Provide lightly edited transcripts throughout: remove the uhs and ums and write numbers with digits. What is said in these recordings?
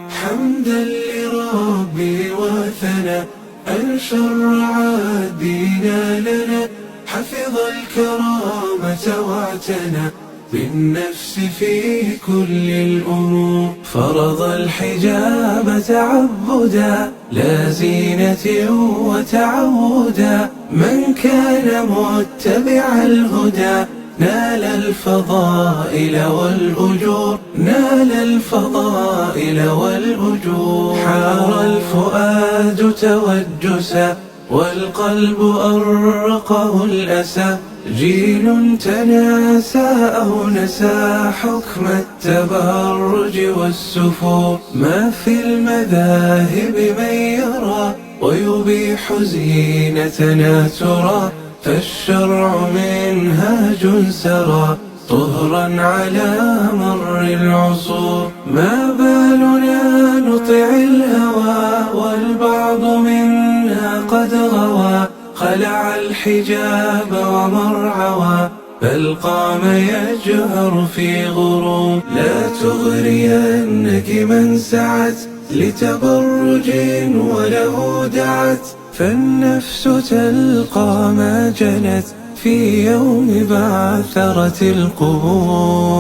حمدا لربي وثنى أن شرع الدين لنا، حفظ الكرامة واعتنى بالنفس في كل الأمور، فرض الحجاب تعبدا لا زينة وتعودا، من كان متبع الهدى نال الفضائل والأجور، نال الفضائل والأجور. حار الفؤاد توجسا والقلب أرقه الأسى، جيل تناسى أو نسى حكم التبرج والسفور، ما في المذاهب من يرى ويبيح زينتنا ترى، فالشرع منهاج سرى طهرا على مر العصور. ما بالنا نطع الهوى والبعض منا قد غوى، خلع الحجاب ومرعوى بل قام يجهر في غرور. لا تغرينك من سعت لتبرج وله دعت، فالنفس تلقى ما جنت في يوم بعثرة القبور.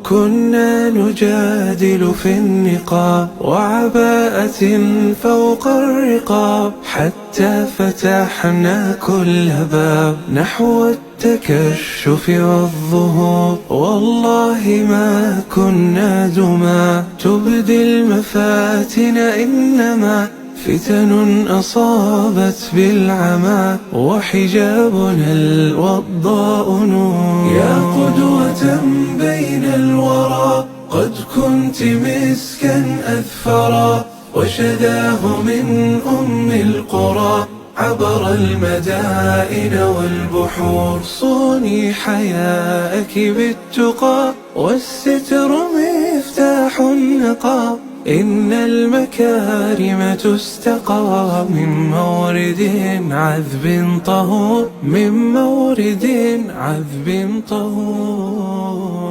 كنا نجادل في النقاب وعباءة فوق الرقاب، حتى فتحنا كل باب نحو التكشف والظهور. والله ما كنا دما تبدي المفاتن، إنما فتن أصابت بالعمى وحجابنا الوضاء نور. يا قدوة بين الورى قد كنت مسكا أذفرا، وشذاه من أم القرى عبر المدائن والبحور. صوني حياءك بالتقى والستر مفتاح النقى، إن المكارم تستقى من مورد عذب طهور، من مورد عذب طهور.